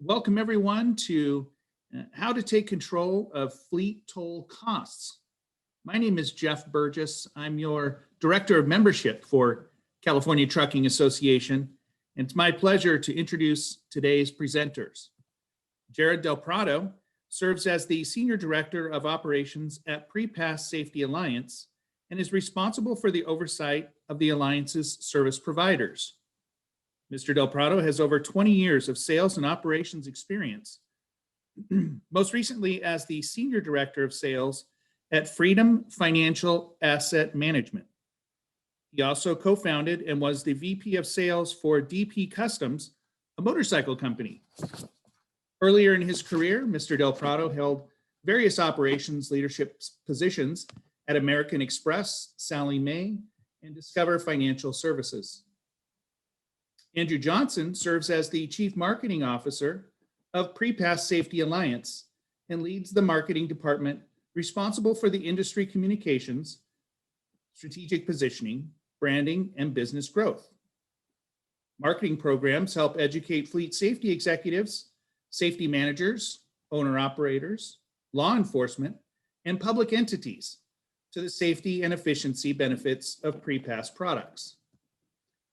Welcome everyone to how to take control of fleet toll costs. My name is Jeff Burgess. I'm your Director of Membership for California Trucking Association, and it's my pleasure to introduce today's presenters. Jared Del Prado serves as the Senior Director of Operations at PrePass Safety Alliance and is responsible for the oversight of the Alliance's service providers. Mr. Del Prado has over 20 years of sales and operations experience, most recently as the Senior Director of Sales at Freedom Financial Asset Management. He also co-founded and was the VP of Sales for DP Customs, a motorcycle company. Earlier in his career, Mr. Del Prado held various operations leadership positions at American Express, Sallie Mae, and Discover Financial Services. Andrew Johnson serves as the Chief Marketing Officer of PrePass Safety Alliance and leads the marketing department responsible for the industry communications, strategic positioning, branding, and business growth. Marketing programs help educate fleet safety executives, safety managers, owner-operators, law enforcement, and public entities to the safety and efficiency benefits of PrePass products.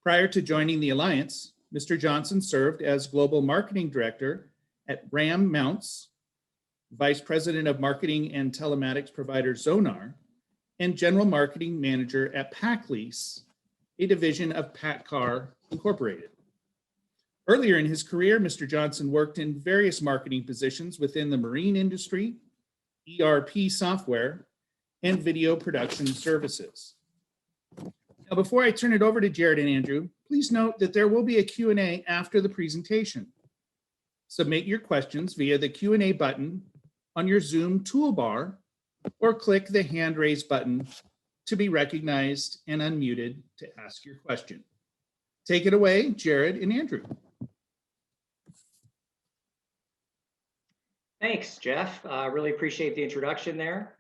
Prior to joining the Alliance, Mr. Johnson served as Global Marketing Director at Ram Mounts, Vice President of Marketing and Telematics provider Zonar, and General Marketing Manager at PacLease, a division of PACCAR Incorporated. Earlier in his career, Mr. Johnson worked in various marketing positions within the marine industry, ERP software, and video production services. Now, before I turn it over to Jared and Andrew, please note that there will be a Q&A after the presentation. Submit your questions via the Q&A button on your Zoom toolbar or click the hand raise button to be recognized and unmuted to ask your question. Take it away, Jared and Andrew. Thanks, Jeff. Really appreciate the introduction there.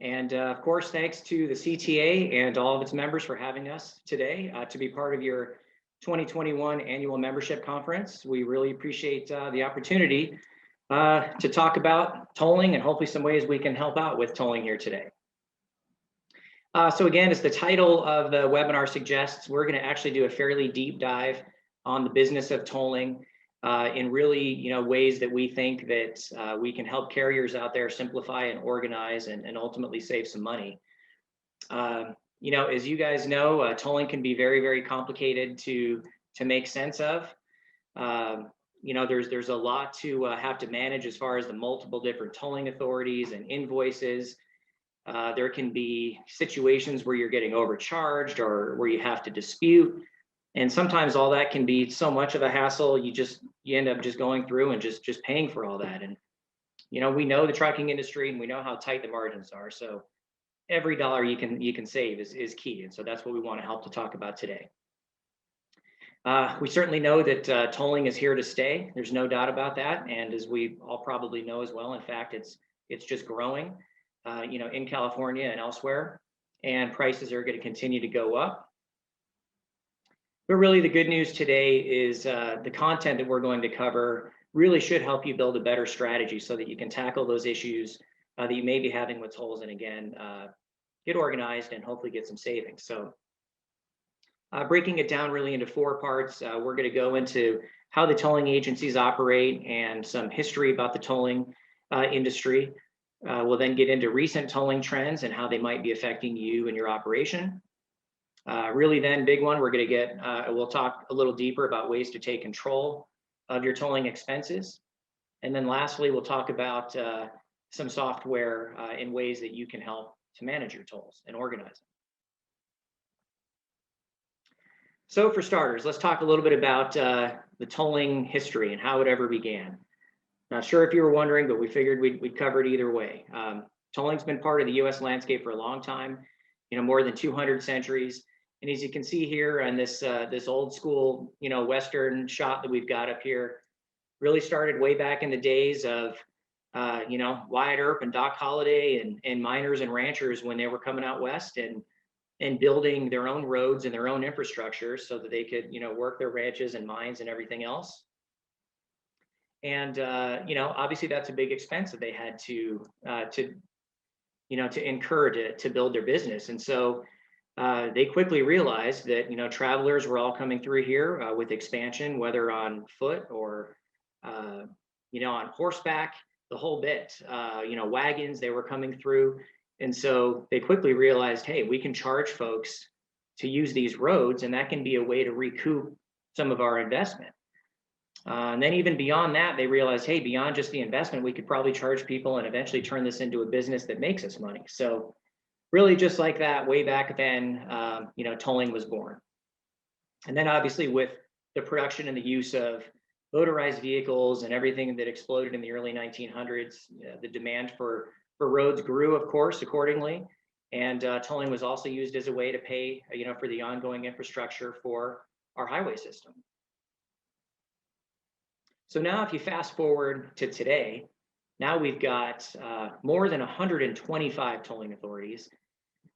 And of course, thanks to the CTA and all of its members for having us today to be part of your 2021 annual membership conference. We really appreciate the opportunity to talk about tolling and hopefully some ways we can help out with tolling here today. So again, as the title of the webinar suggests, we're going to actually do a fairly deep dive on the business of tolling in really, ways that we think that we can help carriers out there simplify and organize and ultimately save some money. As you guys know, tolling can be very, very complicated to make sense of. There's a lot to have to manage as far as the multiple different tolling authorities and invoices. There can be situations where you're getting overcharged or where you have to dispute. And sometimes all that can be so much of a hassle, you end up just going through and just paying for all that. And, we know the trucking industry and we know how tight the margins are. So every dollar you can save is key. And so that's what we want to help to talk about today. We certainly know that tolling is here to stay. There's no doubt about that. And as we all probably know as well, in fact, it's just growing, in California and elsewhere, and prices are going to continue to go up. But really the good news today is the content that we're going to cover really should help you build a better strategy so that you can tackle those issues that you may be having with tolls and again, get organized and hopefully get some savings. So breaking it down really into four parts, we're going to go into how the tolling agencies operate and some history about the tolling industry. We'll then get into recent tolling trends and how they might be affecting you and your operation. Really then, big one, we'll talk a little deeper about ways to take control of your tolling expenses. And then lastly, we'll talk about some software in ways that you can help to manage your tolls and organize them. So for starters, let's talk a little bit about the tolling history and how it ever began. Not sure if you were wondering, but we figured we'd cover it either way. Tolling's been part of the US landscape for a long time, more than 200 centuries. And as you can see here on this old school, Western shot that we've got up here, really started way back in the days of, Wyatt Earp and Doc Holliday and miners and ranchers when they were coming out west and building their own roads and their own infrastructure so that they could, work their ranches and mines and everything else. And, obviously that's a big expense that they had to incur to build their business. And so they quickly realized that, travelers were all coming through here with expansion, whether on foot or, on horseback, the whole bit, wagons, they were coming through. And so they quickly realized, hey, we can charge folks to use these roads, and that can be a way to recoup some of our investment. And then even beyond that, they realized, hey, beyond just the investment, we could probably charge people and eventually turn this into a business that makes us money. So really just like that, way back then, tolling was born. And then obviously with the production and the use of motorized vehicles and everything that exploded in the early 1900s, the demand for roads grew, of course, accordingly. And tolling was also used as a way to pay, for the ongoing infrastructure for our highway system. So now if you fast forward to today, now we've got more than 125 tolling authorities.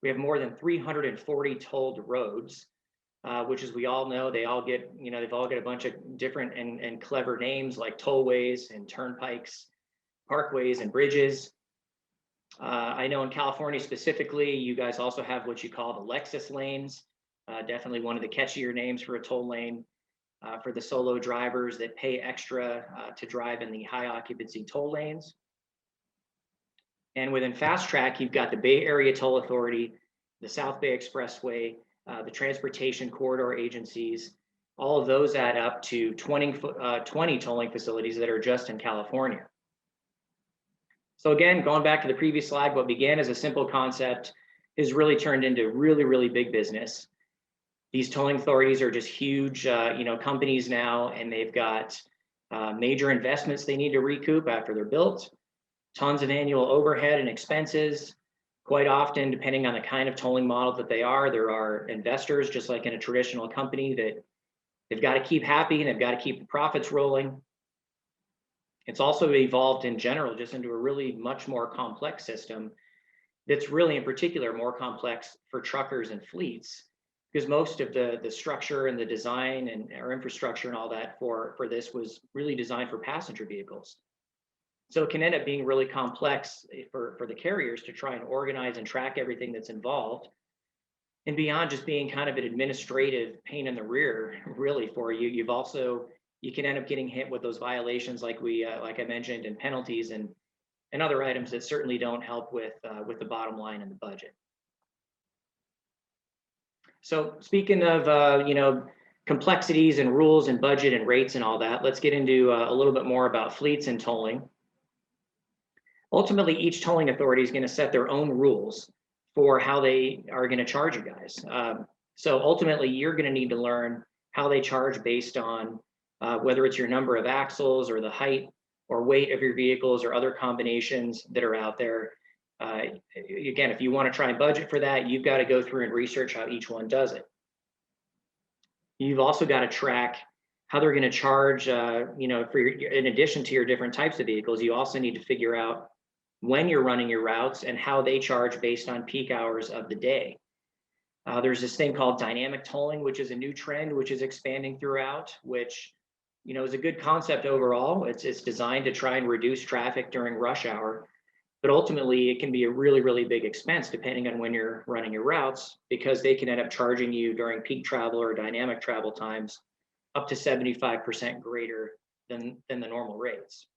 We have more than 340 tolled roads, which, as we all know, they've all got a bunch of different and clever names like tollways and turnpikes, parkways and bridges. I know in California specifically, you guys also have what you call the Lexus lanes, definitely one of the catchier names for a toll lane. For the solo drivers that pay extra to drive in the high occupancy toll lanes. And within Fast Track, you've got the Bay Area Toll Authority, the South Bay Expressway, the Transportation Corridor Agencies. All of those add up to 20 tolling facilities that are just in California. So again, going back to the previous slide, what began as a simple concept has really turned into really, really big business. These tolling authorities are just huge, companies now, and they've got major investments they need to recoup after they're built, tons of annual overhead and expenses. Quite often, depending on the kind of tolling model that they are, there are investors, just like in a traditional company, that they've got to keep happy and they've got to keep the profits rolling. It's also evolved in general just into a really much more complex system that's really, in particular, more complex for truckers and fleets, because most of the structure and the design and our infrastructure and all that for this was really designed for passenger vehicles. So it can end up being really complex for the carriers to try and organize and track everything that's involved. And beyond just being kind of an administrative pain in the rear, really, for you, you can end up getting hit with those violations like I mentioned, and penalties and other items that certainly don't help with the bottom line and the budget. So speaking of, complexities and rules and budget and rates and all that, let's get into a little bit more about fleets and tolling. Ultimately, each tolling authority is going to set their own rules for how they are going to charge you guys. So ultimately, you're going to need to learn how they charge based on whether it's your number of axles or the height or weight of your vehicles or other combinations that are out there. Again, if you want to try and budget for that, you've got to go through and research how each one does it. You've also got to track how they're going to charge, in addition to your different types of vehicles. You also need to figure out when you're running your routes and how they charge based on peak hours of the day. There's this thing called dynamic tolling, which is a new trend, which is expanding throughout, which, is a good concept overall. It's designed to try and reduce traffic during rush hour. But ultimately, it can be a really, really big expense depending on when you're running your routes, because they can end up charging you during peak travel or dynamic travel times up to 75% greater than the normal rates.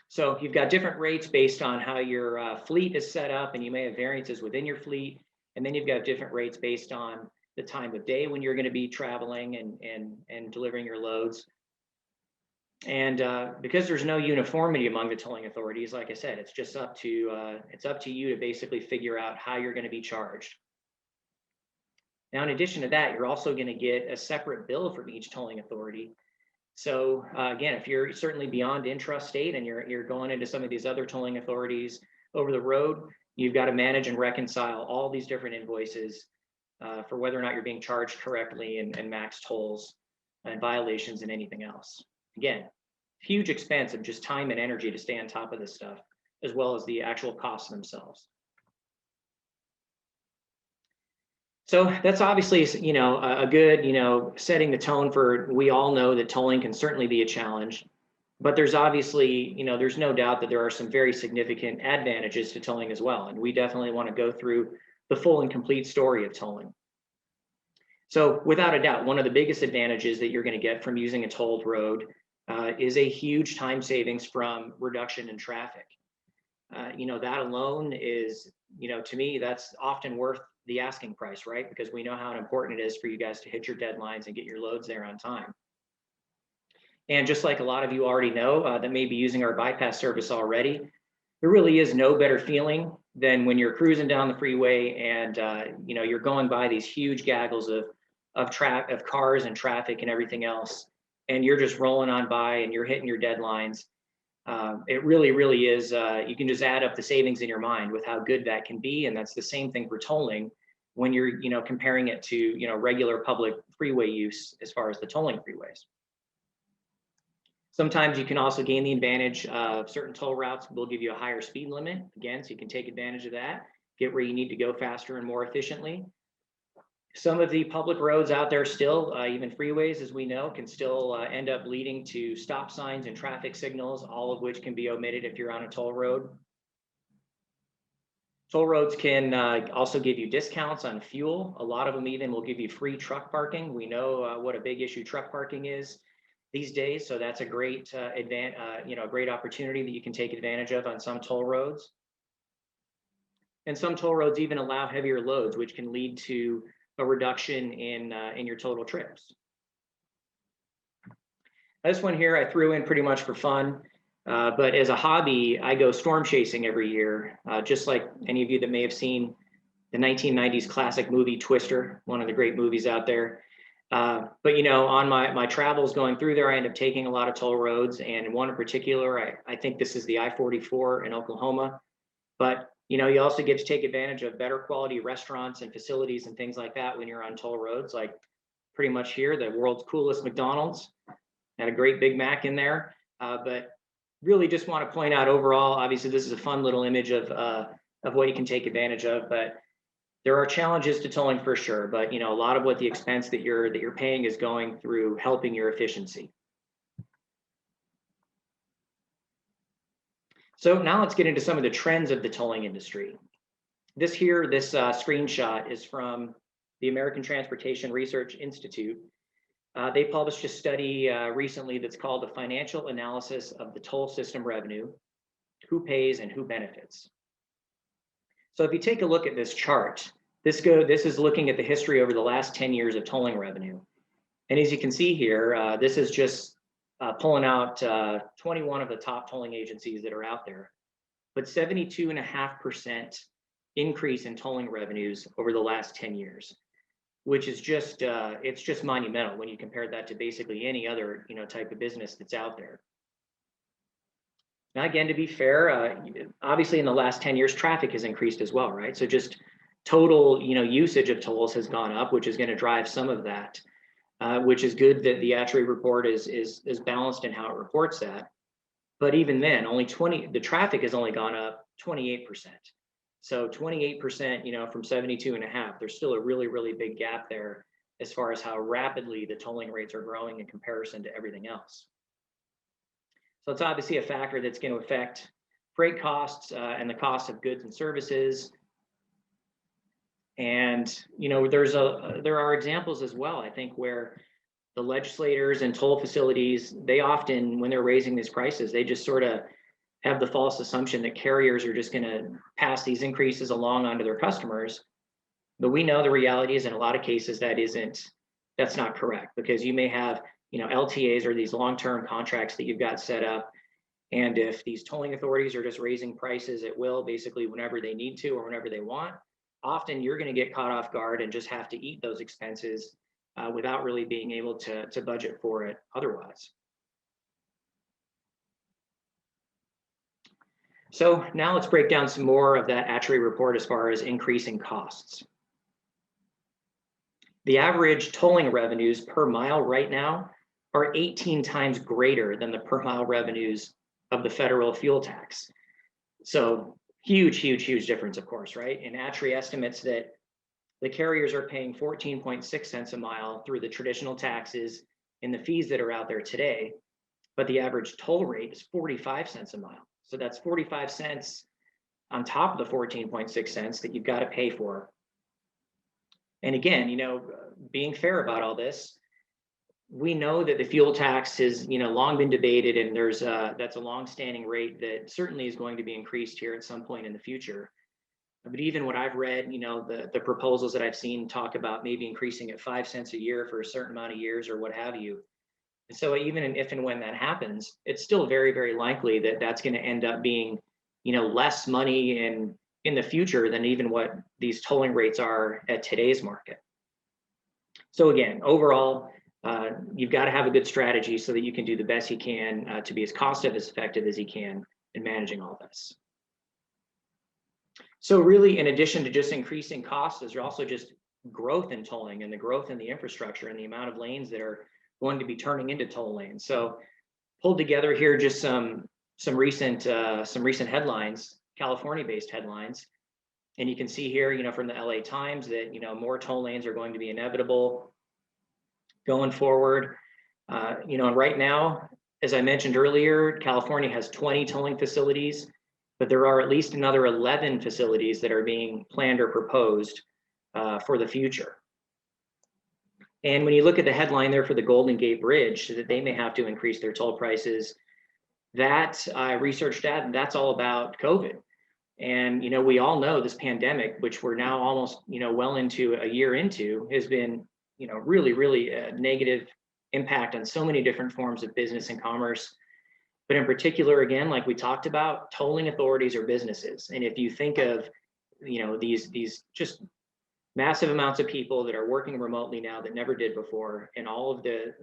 So you've got different rates based on how your fleet is set up, and you may have variances within your fleet. And then you've got different rates based on the time of day when you're going to be traveling and delivering your loads. And because there's no uniformity among the tolling authorities, like I said, it's just up to you to basically figure out how you're going to be charged. Now, in addition to that, you're also going to get a separate bill from each tolling authority. So again, if you're certainly beyond intrastate and you're going into some of these other tolling authorities over the road, you've got to manage and reconcile all these different invoices for whether or not you're being charged correctly and max tolls and violations and anything else. Again, huge expense of just time and energy to stay on top of this stuff, as well as the actual costs themselves. So that's obviously, a good, setting the tone for, we all know that tolling can certainly be a challenge. But there's obviously, there's no doubt that there are some very significant advantages to tolling as well. And we definitely want to go through the full and complete story of tolling. So without a doubt, one of the biggest advantages that you're going to get from using a tolled road is a huge time savings from reduction in traffic. That alone is, to me, that's often worth the asking price, right? Because we know how important it is for you guys to hit your deadlines and get your loads there on time. And just like a lot of you already know that may be using our bypass service already, there really is no better feeling than when you're cruising down the freeway and you're going by these huge gaggles of cars and traffic and everything else, and you're just rolling on by and you're hitting your deadlines. It really is. You can just add up the savings in your mind with how good that can be, and that's the same thing for tolling when you're comparing it to regular public freeway use as far as the tolling freeways. Sometimes you can also gain the advantage of certain toll routes will give you a higher speed limit, again, so you can take advantage of that, get where you need to go faster and more efficiently. Some of the public roads out there still, even freeways, as we know, can still end up leading to stop signs and traffic signals, all of which can be omitted if you're on a toll road. Toll roads can also give you discounts on fuel. A lot of them even will give you free truck parking. We know what a big issue truck parking is these days, so that's a great great opportunity that you can take advantage of on some toll roads. And some toll roads even allow heavier loads, which can lead to a reduction in your total trips. This one here I threw in pretty much for fun, but as a hobby, I go storm chasing every year, just like any of you that may have seen the 1990s classic movie Twister, one of the great movies out there. But on my travels going through there, I end up taking a lot of toll roads, and one in particular, I think this is the I-44 in Oklahoma. But you also get to take advantage of better quality restaurants and facilities and things like that when you're on toll roads, like pretty much here, the world's coolest McDonald's, had a great Big Mac in there. But really just want to point out overall, obviously this is a fun little image of what you can take advantage of, but there are challenges to tolling for sure, but a lot of what the expense that you're paying is going through helping your efficiency. So now let's get into some of the trends of the tolling industry. This screenshot is from the American Transportation Research Institute. They published a study recently that's called the Financial Analysis of the Toll System Revenue, Who Pays and Who Benefits. So if you take a look at this chart, this is looking at the history over the last 10 years of tolling revenue. And as you can see here, this is just pulling out 21 of the top tolling agencies that are out there. But 72.5% increase in tolling revenues over the last 10 years, which is just, it's just monumental when you compare that to basically any other type of business that's out there. Now, again, to be fair, obviously in the last 10 years, traffic has increased as well, right? So just total, usage of tolls has gone up, which is going to drive some of that, which is good that the ATRI report is balanced in how it reports that. But even then, the traffic has only gone up 28%. So 28%, from 72.5, there's still a really, really big gap there as far as how rapidly the tolling rates are growing in comparison to everything else. So it's obviously a factor that's going to affect freight costs and the cost of goods and services. And there are examples as well, I think, where the legislators and toll facilities, they often, when they're raising these prices, they just sort of have the false assumption that carriers are just going to pass these increases along onto their customers. But we know the reality is in a lot of cases that's not correct, because you may have LTAs or these long-term contracts that you've got set up. And if these tolling authorities are just raising prices at will, basically whenever they need to or whenever they want, often you're going to get caught off guard and just have to eat those expenses without really being able to budget for it otherwise. So now let's break down some more of that ATRI report as far as increasing costs. The average tolling revenues per mile right now are 18 times greater than the per mile revenues of the federal fuel tax. So huge difference, of course, right? And ATRI estimates that the carriers are paying 14.6 cents a mile through the traditional taxes and the fees that are out there today. but the average toll rate is 45 cents a mile. So that's 45 cents on top of the 14.6 cents that you've got to pay for. And again, being fair about all this, we know that the fuel tax has, long been debated, and that's a long-standing rate that certainly is going to be increased here at some point in the future. But even what I've read, the proposals that I've seen talk about maybe increasing it 5 cents a year for a certain amount of years or what have you. And so even if and when that happens, it's still very, very likely that that's going to end up being, less money in the future than even what these tolling rates are at today's market. So again, overall, you've got to have a good strategy so that you can do the best you can to be as cost effective as you can in managing all this. So really, in addition to just increasing costs, there's also just growth in tolling and the growth in the infrastructure and the amount of lanes that are going to be turning into toll lanes. So pulled together here just some recent headlines, California-based headlines. And you can see here, from the LA Times that, more toll lanes are going to be inevitable going forward. And right now, as I mentioned earlier, California has 20 tolling facilities, but there are at least another 11 facilities that are being planned or proposed for the future. And when you look at the headline there for the Golden Gate Bridge, that they may have to increase their toll prices, that I researched that's all about COVID. And, we all know this pandemic, which we're now almost, well into a year into, has been, really, really a negative impact on so many different forms of business and commerce. But in particular, again, like we talked about, tolling authorities are businesses. And if you think of, these just massive amounts of people that are working remotely now that never did before, and all of the,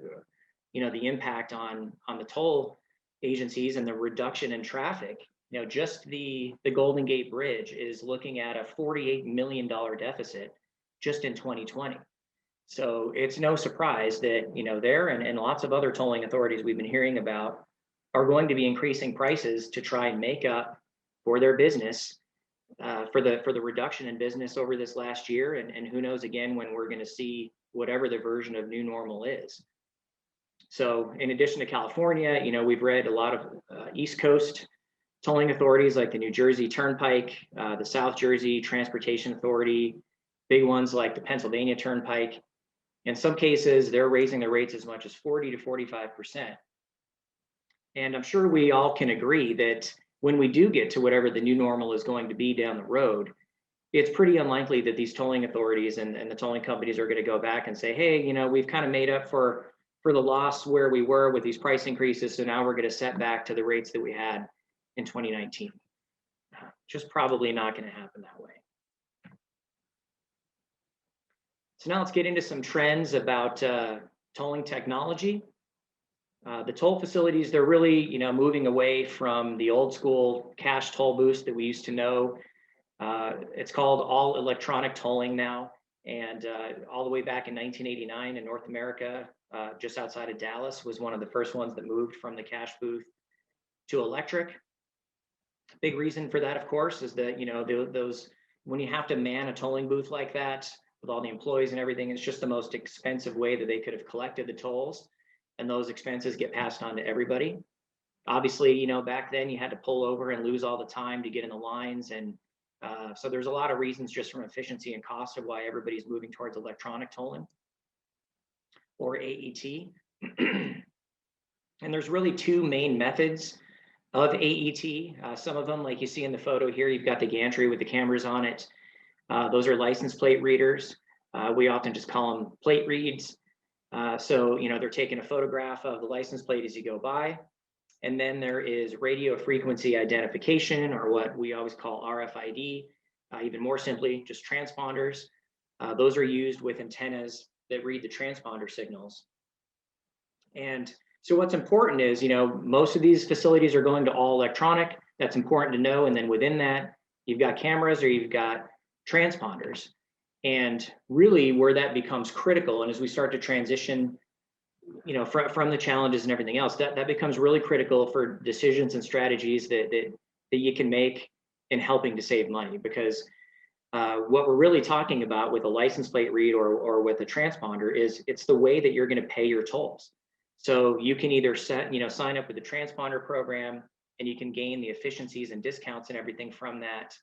the impact on the toll agencies and the reduction in traffic, just the Golden Gate Bridge is looking at a $48 million deficit just in 2020. So it's no surprise that, there and lots of other tolling authorities we've been hearing about are going to be increasing prices to try and make up for their business, for the reduction in business over this last year. And who knows again when we're going to see whatever the version of new normal is. So in addition to California, we've read a lot of East Coast tolling authorities like the New Jersey Turnpike, the South Jersey Transportation Authority, big ones like the Pennsylvania Turnpike. In some cases, they're raising their rates as much as 40 to 45%. And I'm sure we all can agree that when we do get to whatever the new normal is going to be down the road, it's pretty unlikely that these tolling authorities and the tolling companies are going to go back and say, hey, we've kind of made up for the loss where we were with these price increases, so now we're going to set back to the rates that we had in 2019. Just probably not going to happen that way. So now let's get into some trends about tolling technology. The toll facilities, they're really, moving away from the old school cash toll booths that we used to know. It's called all electronic tolling now. And all the way back in 1989 in North America, just outside of Dallas, was one of the first ones that moved from the cash booth to electric. Big reason for that, of course, is that, those when you have to man a tolling booth like that with all the employees and everything, it's just the most expensive way that they could have collected the tolls. And those expenses get passed on to everybody. Obviously, back then you had to pull over and lose all the time to get in the lines. And so there's a lot of reasons just from efficiency and cost of why everybody's moving towards electronic tolling or AET. And there's really two main methods of AET. Some of them, like you see in the photo here, you've got the gantry with the cameras on it. Those are license plate readers. We often just call them plate reads. So, they're taking a photograph of the license plate as you go by. And then there is radio frequency identification, or what we always call RFID, even more simply, just transponders. Those are used with antennas that read the transponder signals. And so what's important is, most of these facilities are going to all electronic. That's important to know. And then within that, you've got cameras or you've got transponders. And really where that becomes critical, and as we start to transition, from the challenges and everything else, that becomes really critical for decisions and strategies that you can make in helping to save money. Because what we're really talking about with a license plate read or with a transponder is it's the way that you're going to pay your tolls. So you can either sign up with the transponder program and you can gain the efficiencies and discounts and everything from that,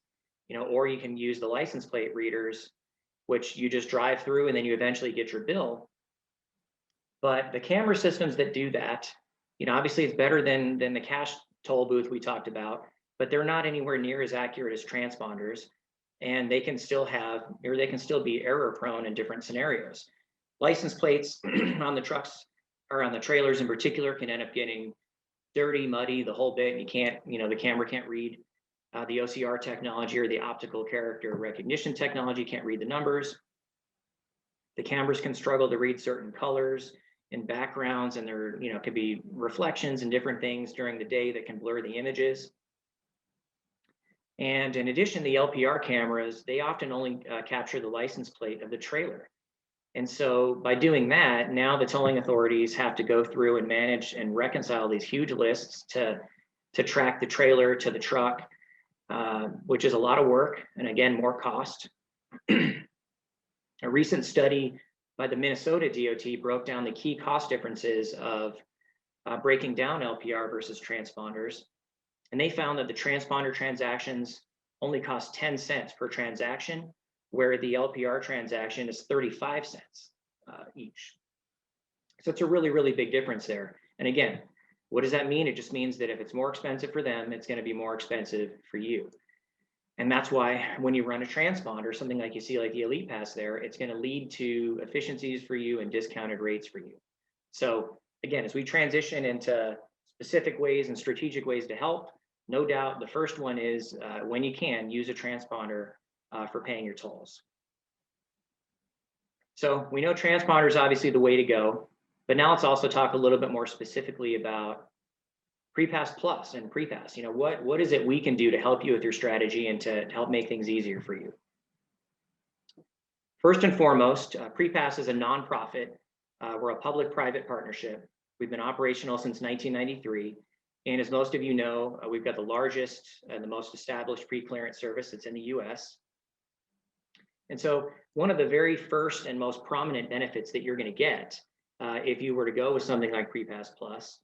or you can use the license plate readers, which you just drive through and then you eventually get your bill. But the camera systems that do that, obviously it's better than the cash toll booth we talked about, but they're not anywhere near as accurate as transponders. And they can still be error prone in different scenarios. License plates on the trucks or on the trailers in particular can end up getting dirty, muddy, the whole bit. You can't, the camera can't read the OCR technology or the optical character recognition technology, can't read the numbers. The cameras can struggle to read certain colors and backgrounds, and there, could be reflections and different things during the day that can blur the images. And in addition, the LPR cameras, they often only capture the license plate of the trailer. And so by doing that, now the tolling authorities have to go through and manage and reconcile these huge lists to track the trailer to the truck, which is a lot of work and again, more cost. A recent study by the Minnesota DOT broke down the key cost differences of breaking down LPR versus transponders. And they found that the transponder transactions only cost 10 cents per transaction, where the LPR transaction is 35 cents each. So it's a really, really big difference there. And again, what does that mean? It just means that if it's more expensive for them, it's going to be more expensive for you. And that's why when you run a transponder, something like you see like the Elite Pass there, it's going to lead to efficiencies for you and discounted rates for you. So again, as we transition into specific ways and strategic ways to help, no doubt the first one is when you can, use a transponder for paying your tolls. So we know transponder is obviously the way to go, but now let's also talk a little bit more specifically about PrePass Plus and PrePass. What is it we can do to help you with your strategy and to help make things easier for you? First and foremost, PrePass is a nonprofit. We're a public-private partnership. We've been operational since 1993. And as most of you know, we've got the largest and the most established pre-clearance service that's in the US. And so one of the very first and most prominent benefits that you're going to get if you were to go with something like PrePass Plus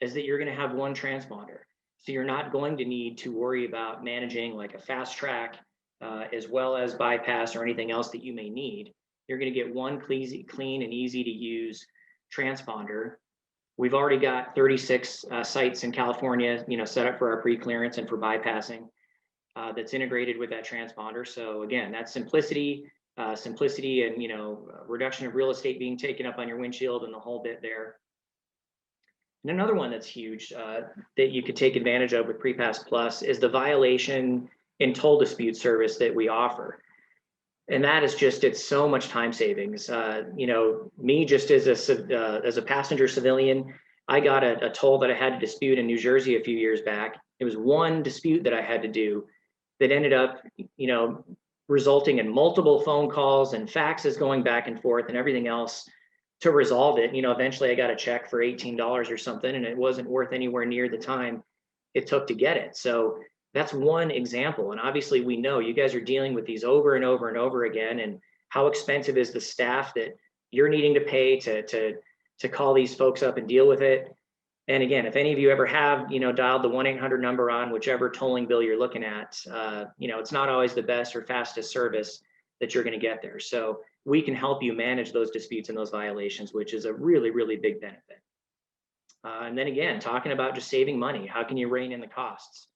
is that you're going to have one transponder. So you're not going to need to worry about managing like a fast track as well as bypass or anything else that you may need. You're going to get one clean and easy to use transponder. We've already got 36 sites in California, set up for our pre-clearance and for bypassing that's integrated with that transponder. So again, that's simplicity and, reduction of real estate being taken up on your windshield and the whole bit there. And another one that's huge that you could take advantage of with PrePass Plus is the violation and toll dispute service that we offer. And that is just, it's so much time savings. Me just as a passenger civilian, I got a toll that I had to dispute in New Jersey a few years back. It was one dispute that I had to do that ended up, resulting in multiple phone calls and faxes going back and forth and everything else to resolve it. Eventually I got a check for $18 or something, and it wasn't worth anywhere near the time it took to get it. So that's one example. And obviously we know you guys are dealing with these over and over and over again, and how expensive is the staff that you're needing to pay to call these folks up and deal with it. And again, if any of you ever have, dialed the 1-800 number on whichever tolling bill you're looking at, it's not always the best or fastest service that you're going to get there. So we can help you manage those disputes and those violations, which is a really, really big benefit. And then again, talking about just saving money, how can you rein in the costs?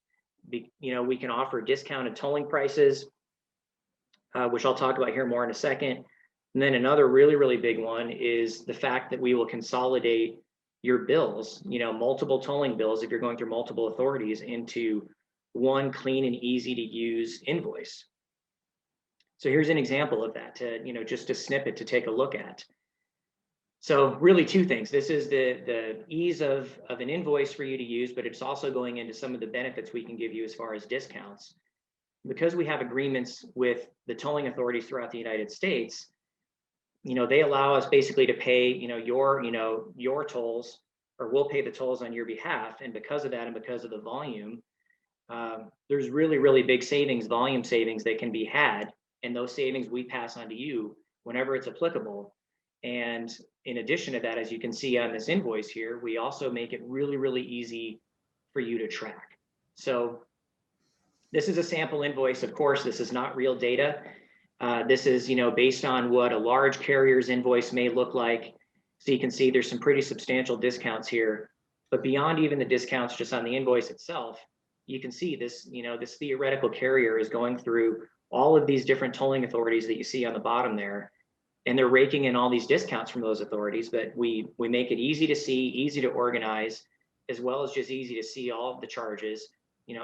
We can offer discounted tolling prices, which I'll talk about here more in a second. And then another really, really big one is the fact that we will consolidate your bills, multiple tolling bills, if you're going through multiple authorities, into one clean and easy to use invoice. So here's an example of that, just a snippet to take a look at. So really two things. This is the ease of an invoice for you to use, but it's also going into some of the benefits we can give you as far as discounts. Because we have agreements with the tolling authorities throughout the United States, they allow us basically to pay, your tolls, or we'll pay the tolls on your behalf. And because of that, and because of the volume, there's really, really big volume savings that can be had. And those savings we pass on to you whenever it's applicable. And in addition to that, as you can see on this invoice here, we also make it really, really easy for you to track. So this is a sample invoice. Of course, this is not real data. This is, based on what a large carrier's invoice may look like. So you can see there's some pretty substantial discounts here. But beyond even the discounts just on the invoice itself, you can see this, this theoretical carrier is going through all of these different tolling authorities that you see on the bottom there. And they're raking in all these discounts from those authorities, but we make it easy to see, easy to organize, as well as just easy to see all of the charges,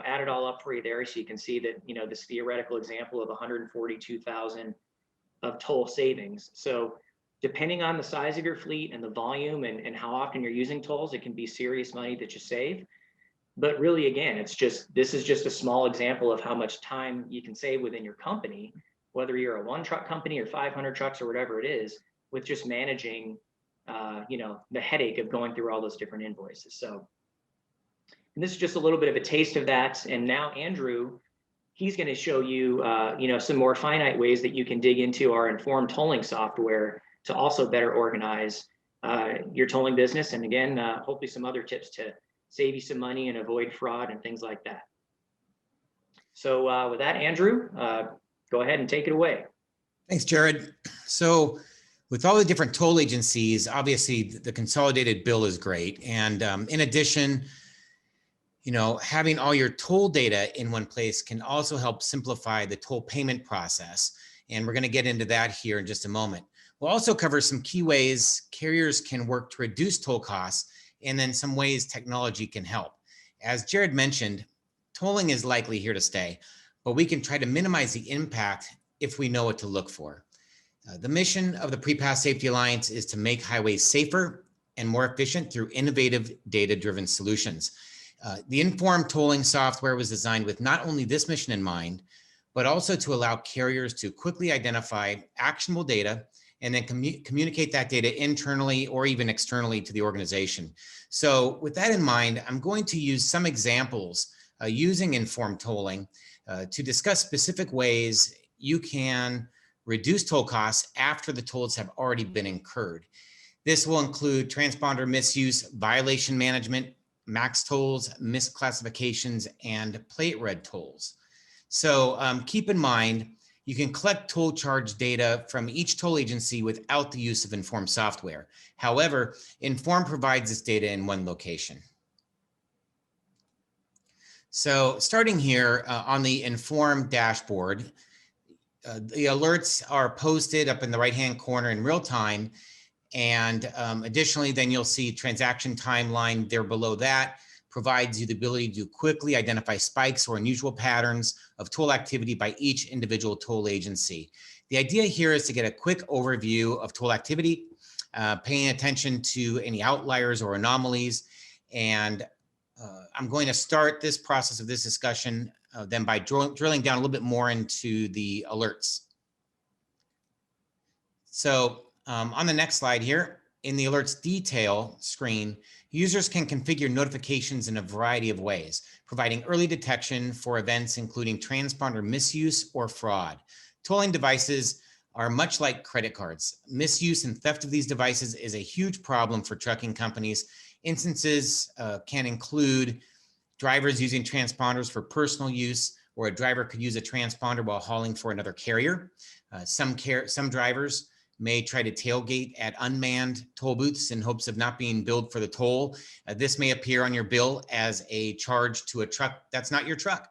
add it all up for you there. So you can see that, this theoretical example of 142,000 of toll savings. So depending on the size of your fleet and the volume and how often you're using tolls, it can be serious money that you save. But really, again, this is just a small example of how much time you can save within your company, whether you're a 1-truck company or 500 trucks or whatever it is, with just managing, the headache of going through all those different invoices. So, and this is just a little bit of a taste of that. And now Andrew, he's going to show you, some more finite ways that you can dig into our informed tolling software to also better organize your tolling business. And again, hopefully some other tips to save you some money and avoid fraud and things like that. So with that, Andrew, go ahead and take it away. Thanks, Jared. So with all the different toll agencies, obviously the consolidated bill is great. And in addition, having all your toll data in one place can also help simplify the toll payment process. And we're going to get into that here in just a moment. We'll also cover some key ways carriers can work to reduce toll costs, and then some ways technology can help. As Jared mentioned, tolling is likely here to stay, but we can try to minimize the impact if we know what to look for. The mission of the PrePass Safety Alliance is to make highways safer and more efficient through innovative data-driven solutions. The informed tolling software was designed with not only this mission in mind, but also to allow carriers to quickly identify actionable data and then communicate that data internally or even externally to the organization. So with that in mind, I'm going to use some examples using informed tolling to discuss specific ways you can reduce toll costs after the tolls have already been incurred. This will include transponder misuse, violation management, max tolls, misclassifications, and plate red tolls. So keep in mind, you can collect toll charge data from each toll agency without the use of informed software. However, informed provides this data in one location. So starting here on the informed dashboard, the alerts are posted up in the right-hand corner in real time. And additionally, then you'll see transaction timeline there below that provides you the ability to quickly identify spikes or unusual patterns of toll activity by each individual toll agency. The idea here is to get a quick overview of toll activity, paying attention to any outliers or anomalies. And I'm going to start this process of this discussion then by drilling down a little bit more into the alerts. So on the next slide here, in the alerts detail screen, users can configure notifications in a variety of ways, providing early detection for events including transponder misuse or fraud. Tolling devices are much like credit cards. Misuse and theft of these devices is a huge problem for trucking companies. Instances can include drivers using transponders for personal use, or a driver could use a transponder while hauling for another carrier. Some drivers may try to tailgate at unmanned toll booths in hopes of not being billed for the toll. This may appear on your bill as a charge to a truck that's not your truck.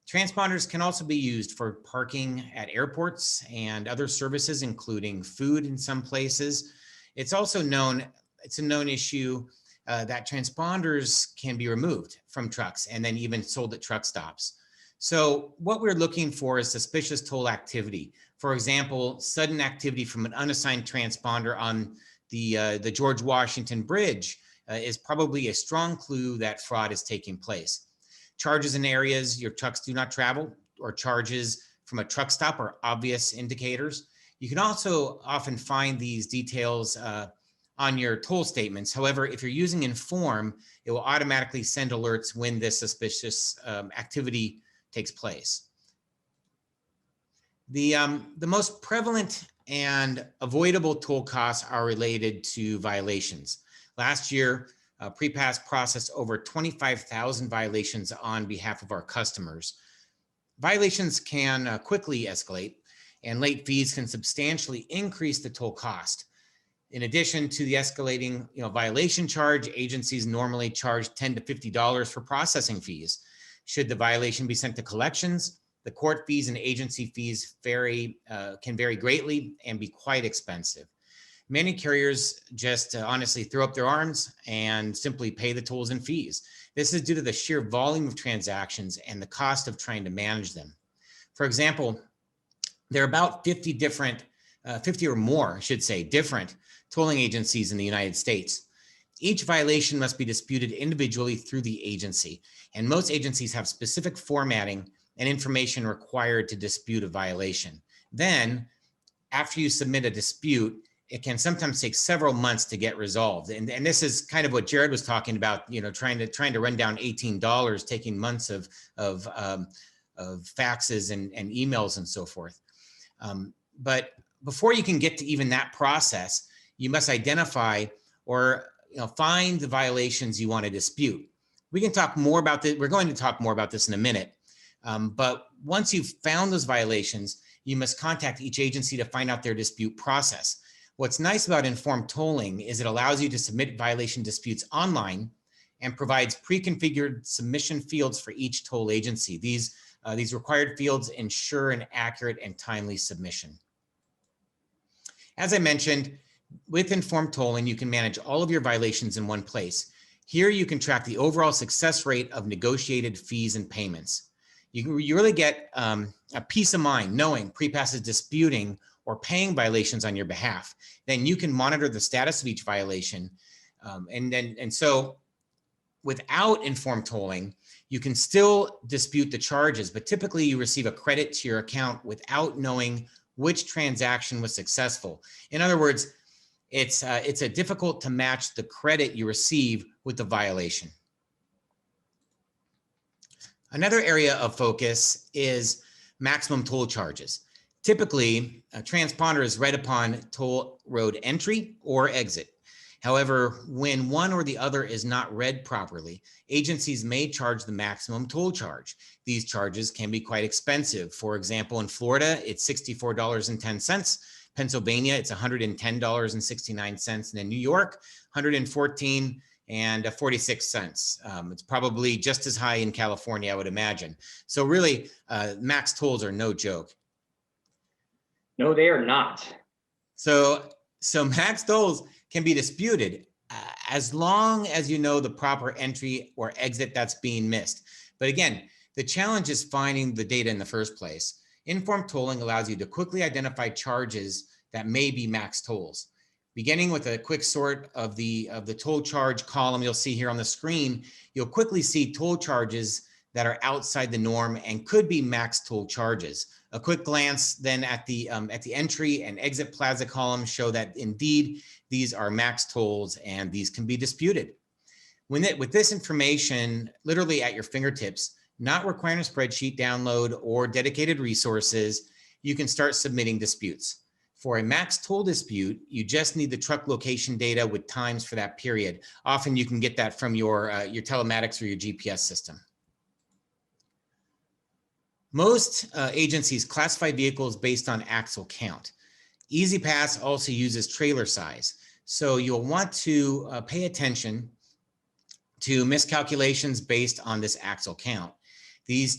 Transponders can also be used for parking at airports and other services, including food in some places. It's a known issue that transponders can be removed from trucks and then even sold at truck stops. So what we're looking for is suspicious toll activity. For example, sudden activity from an unassigned transponder on the George Washington Bridge is probably a strong clue that fraud is taking place. Charges in areas your trucks do not travel, or charges from a truck stop, are obvious indicators. You can also often find these details on your toll statements. However, if you're using Inform, it will automatically send alerts when this suspicious activity takes place. The most prevalent and avoidable toll costs are related to violations. Last year, PrePass processed over 25,000 violations on behalf of our customers. Violations can quickly escalate, and late fees can substantially increase the toll cost. In addition to the escalating violation charge, agencies normally charge $10 to $50 for processing fees. Should the violation be sent to collections, the court fees and agency fees can vary greatly and be quite expensive. Many carriers just honestly throw up their arms and simply pay the tolls and fees. This is due to the sheer volume of transactions and the cost of trying to manage them. For example, there are about 50 or more, I should say, different tolling agencies in the United States. Each violation must be disputed individually through the agency, and most agencies have specific formatting and information required to dispute a violation. Then, after you submit a dispute, it can sometimes take several months to get resolved. And this is kind of what Jared was talking about, trying to run down $18, taking months of faxes and emails and so forth. But before you can get to even that process, you must identify or find the violations you want to dispute. We can talk more about this. We're going to talk more about this in a minute. But once you've found those violations, you must contact each agency to find out their dispute process. What's nice about informed tolling is it allows you to submit violation disputes online and provides pre-configured submission fields for each toll agency. These required fields ensure an accurate and timely submission. As I mentioned, with informed tolling, you can manage all of your violations in one place. Here you can track the overall success rate of negotiated fees and payments. You really get a peace of mind knowing PrePass is disputing or paying violations on your behalf. Then you can monitor the status of each violation. And so without informed tolling, you can still dispute the charges, but typically you receive a credit to your account without knowing which transaction was successful. In other words, it's difficult to match the credit you receive with the violation. Another area of focus is maximum toll charges. Typically, a transponder is read upon toll road entry or exit. However, when one or the other is not read properly, agencies may charge the maximum toll charge. These charges can be quite expensive. For example, in Florida, it's $64.10. Pennsylvania, it's $110.69. And in New York, $114.46. It's probably just as high in California, I would imagine. So really, max tolls are no joke. No, they are not. So max tolls can be disputed as long as you know the proper entry or exit that's being missed. But again, the challenge is finding the data in the first place. Informed tolling allows you to quickly identify charges that may be max tolls. Beginning with a quick sort of the toll charge column you'll see here on the screen, you'll quickly see toll charges that are outside the norm and could be max toll charges. A quick glance then at the entry and exit plaza columns show that indeed these are max tolls and these can be disputed. With this information literally at your fingertips, not requiring a spreadsheet download or dedicated resources, you can start submitting disputes. For a max toll dispute, you just need the truck location data with times for that period. Often you can get that from your telematics or your GPS system. Most agencies classify vehicles based on axle count. EasyPass also uses trailer size. So you'll want to pay attention to miscalculations based on this axle count. These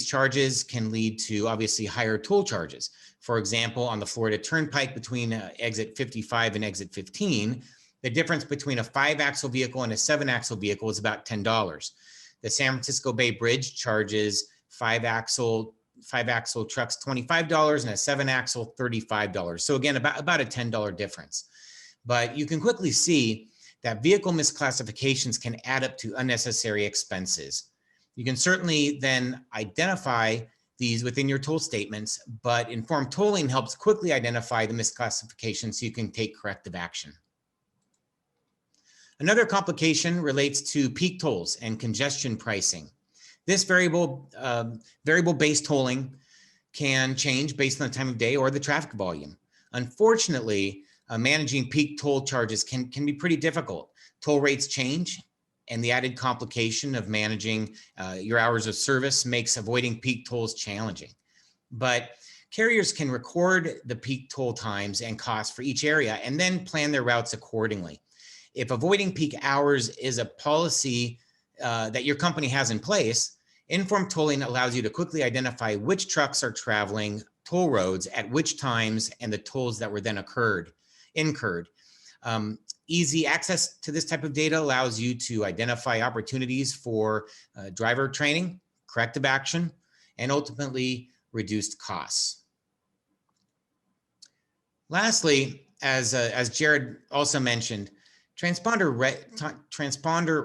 charges can lead to obviously higher toll charges. For example, on the Florida Turnpike between exit 55 and exit 15, the difference between a 5-axle vehicle and a 7-axle vehicle is about $10. The San Francisco Bay Bridge charges 5-axle trucks $25 and a 7-axle $35. So again, about a $10 difference. But you can quickly see that vehicle misclassifications can add up to unnecessary expenses. You can certainly then identify these within your toll statements, but informed tolling helps quickly identify the misclassification so you can take corrective action. Another complication relates to peak tolls and congestion pricing. This variable-based tolling can change based on the time of day or the traffic volume. Unfortunately, managing peak toll charges can be pretty difficult. Toll rates change, and the added complication of managing your hours of service makes avoiding peak tolls challenging. But carriers can record the peak toll times and costs for each area and then plan their routes accordingly. If avoiding peak hours is a policy that your company has in place, informed tolling allows you to quickly identify which trucks are traveling toll roads at which times and the tolls that were then incurred. Easy access to this type of data allows you to identify opportunities for driver training, corrective action, and ultimately reduced costs. Lastly, as Jared also mentioned, Transponder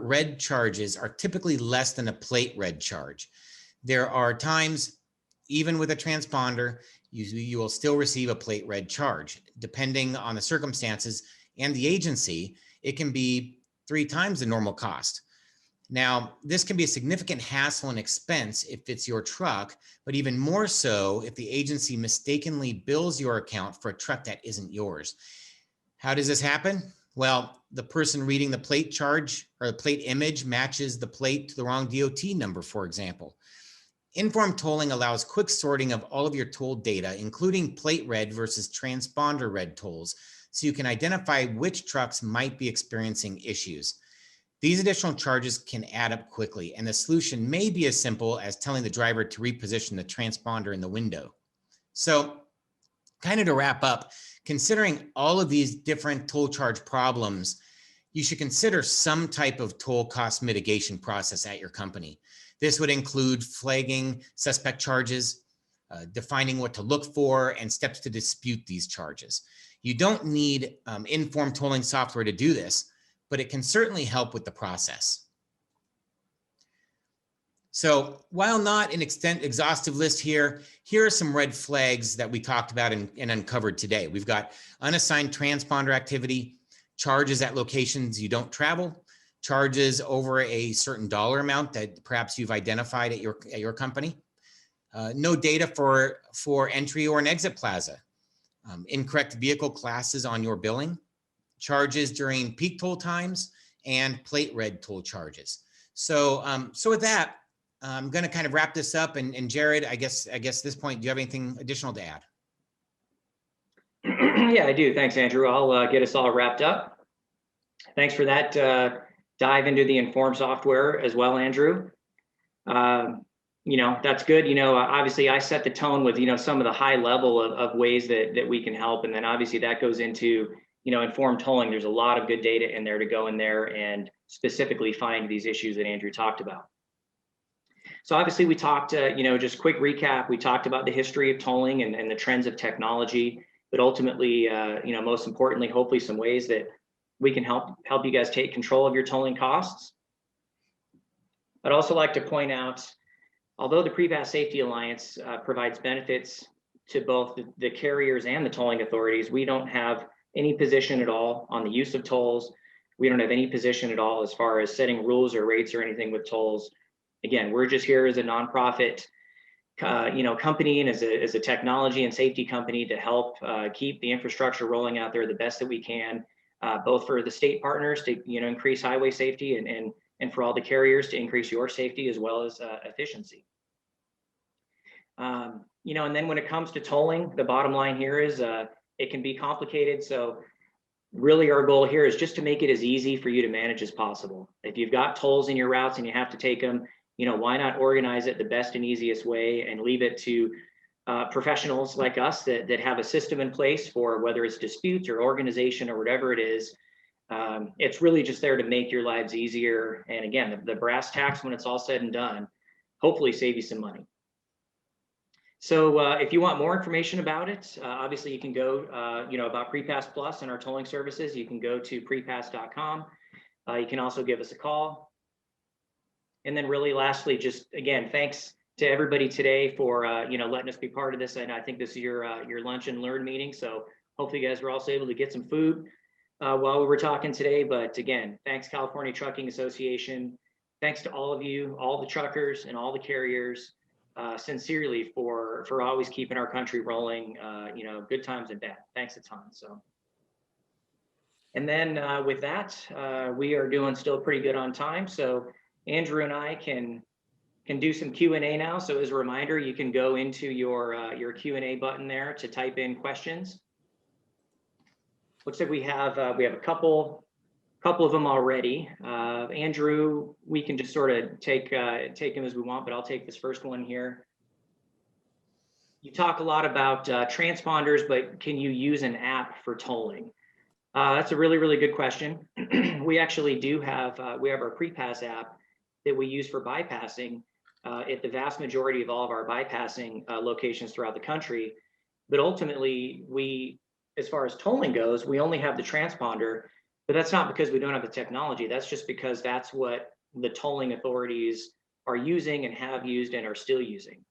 Red charges are typically less than a plate red charge. There are times, even with a transponder, you will still receive a plate red charge. Depending on the circumstances and the agency, it can be 3 times the normal cost. Now, this can be a significant hassle and expense if it's your truck, but even more so if the agency mistakenly bills your account for a truck that isn't yours. How does this happen? Well, the person reading the plate charge or the plate image matches the plate to the wrong DOT number, for example. Informed tolling allows quick sorting of all of your toll data, including plate red versus transponder red tolls, so you can identify which trucks might be experiencing issues. These additional charges can add up quickly, and the solution may be as simple as telling the driver to reposition the transponder in the window. So, kind of to wrap up, considering all of these different toll charge problems, you should consider some type of toll cost mitigation process at your company. This would include flagging suspect charges, defining what to look for, and steps to dispute these charges. You don't need informed tolling software to do this, but it can certainly help with the process. So while not an exhaustive list here are some red flags that we talked about and uncovered today. We've got unassigned transponder activity, charges at locations you don't travel, charges over a certain dollar amount that perhaps you've identified at your company, no data for entry or an exit plaza, incorrect vehicle classes on your billing, charges during peak toll times, and plate red toll charges. So with that, I'm going to kind of wrap this up. And Jared, I guess at this point, do you have anything additional to add? Yeah, I do. Thanks, Andrew. I'll get us all wrapped up. Thanks for that dive into the informed software as well, Andrew. That's good. Obviously I set the tone with, some of the high level of ways that we can help. And then obviously that goes into, informed tolling. There's a lot of good data in there to go in there and specifically find these issues that Andrew talked about. So obviously we talked, just quick recap. We talked about the history of tolling and the trends of technology, but ultimately, most importantly, hopefully some ways that we can help you guys take control of your tolling costs. I'd also like to point out, although the PrePass Safety Alliance provides benefits to both the carriers and the tolling authorities, we don't have any position at all on the use of tolls. We don't have any position at all as far as setting rules or rates or anything with tolls. Again, we're just here as a nonprofit, company and as a technology and safety company to help keep the infrastructure rolling out there the best that we can, both for the state partners to increase highway safety and for all the carriers to increase your safety as well as efficiency. And then when it comes to tolling, the bottom line here is it can be complicated. So really our goal here is just to make it as easy for you to manage as possible. If you've got tolls in your routes and you have to take them, why not organize it the best and easiest way and leave it to professionals like us that have a system in place for whether it's disputes or organization or whatever it is. It's really just there to make your lives easier. And again, the brass tacks, when it's all said and done, hopefully save you some money. So if you want more information about it, obviously you can go, about PrePass Plus and our tolling services, you can go to prepass.com. You can also give us a call. And then really lastly, just again, thanks to everybody today for, letting us be part of this. And I think this is your lunch and learn meeting. So hopefully you guys were also able to get some food while we were talking today. But again, thanks California Trucking Association. Thanks to all of you, all the truckers and all the carriers. sincerely for always keeping our country rolling, good times and bad. Thanks a ton. So, and then with that, we are doing still pretty good on time. So Andrew and I can do some Q&A now. So as a reminder, you can go into your Q&A button there to type in questions. Looks like we have a couple of them already. Andrew, we can just sort of take them as we want, but I'll take this first one here. You talk a lot about transponders, but can you use an app for tolling? That's a really, really good question. We actually do have our PrePass app that we use for bypassing at the vast majority of all of our bypassing locations throughout the country. But ultimately, as far as tolling goes, we only have the transponder, but that's not because we don't have the technology. That's just because that's what the tolling authorities are using and have used and are still using.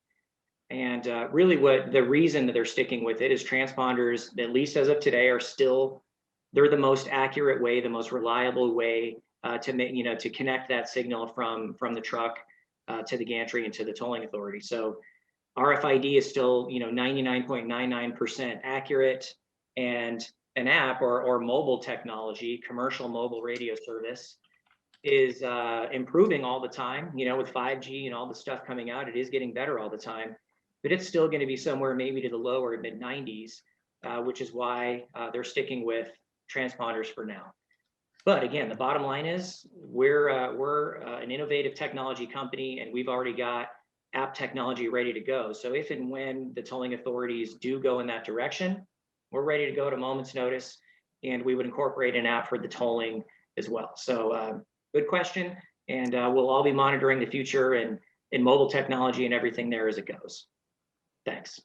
And really what the reason that they're sticking with it is transponders, at least as of today, they're the most accurate way, the most reliable way to connect that signal from the truck to the gantry and to the tolling authority. So RFID is still 99.99% accurate, and an app or mobile technology, commercial mobile radio service, is improving all the time. With 5G and all the stuff coming out, it is getting better all the time, but it's still going to be somewhere maybe to the low or mid 90s, which is why they're sticking with transponders for now. But again, the bottom line is we're an innovative technology company, and we've already got app technology ready to go. So if and when the tolling authorities do go in that direction, we're ready to go at a moment's notice, and we would incorporate an app for the tolling as well. So good question, and we'll all be monitoring the future and in mobile technology and everything there as it goes. Thanks.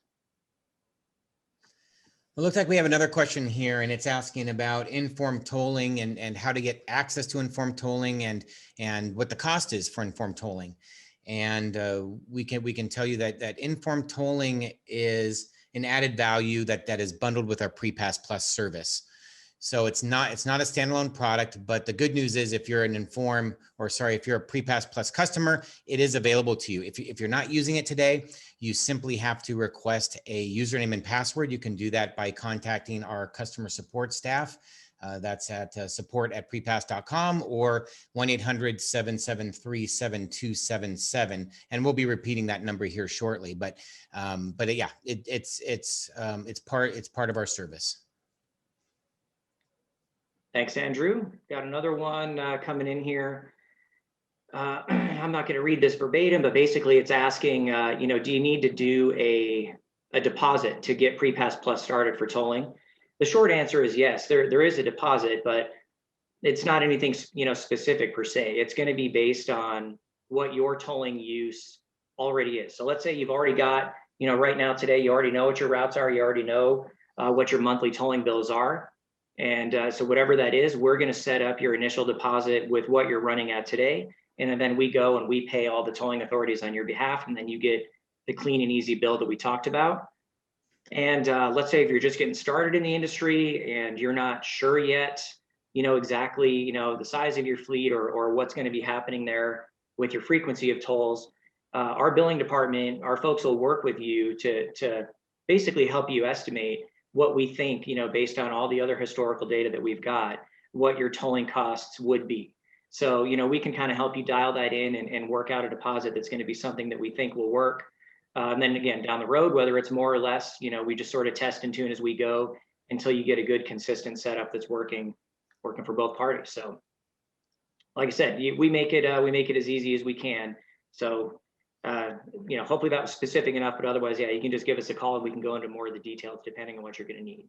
It looks like we have another question here, and it's asking about informed tolling and how to get access to informed tolling and what the cost is for informed tolling. And we can tell you that informed tolling is an added value that is bundled with our PrePass Plus service. So it's not a standalone product, but the good news is if you're if you're a PrePass Plus customer, it is available to you. If you're not using it today, you simply have to request a username and password. You can do that by contacting our customer support staff. That's at support@prepass.com or 1-800-773-7277. And we'll be repeating that number here shortly. But yeah, it's part of our service. Thanks, Andrew. Got another one coming in here. I'm not going to read this verbatim, but basically it's asking, do you need to do a deposit to get PrePass Plus started for tolling? The short answer is yes, there is a deposit, but it's not anything specific per se. It's going to be based on what your tolling use already is. So let's say you've already got, right now today, you already know what your routes are, you already know what your monthly tolling bills are. And so whatever that is, we're going to set up your initial deposit with what you're running at today. And then we go and we pay all the tolling authorities on your behalf. And then you get the clean and easy bill that we talked about. And let's say if you're just getting started in the industry and you're not sure yet, exactly, the size of your fleet or what's going to be happening there with your frequency of tolls, our billing department, our folks will work with you to basically help you estimate what we think, based on all the other historical data that we've got, what your tolling costs would be. So, we can kind of help you dial that in and work out a deposit that's going to be something that we think will work. And then again, down the road, whether it's more or less, we just sort of test and tune as we go until you get a good, consistent setup that's working for both parties. So, like I said, we make it as easy as we can. So, hopefully that was specific enough, but otherwise, yeah, you can just give us a call and we can go into more of the details depending on what you're going to need.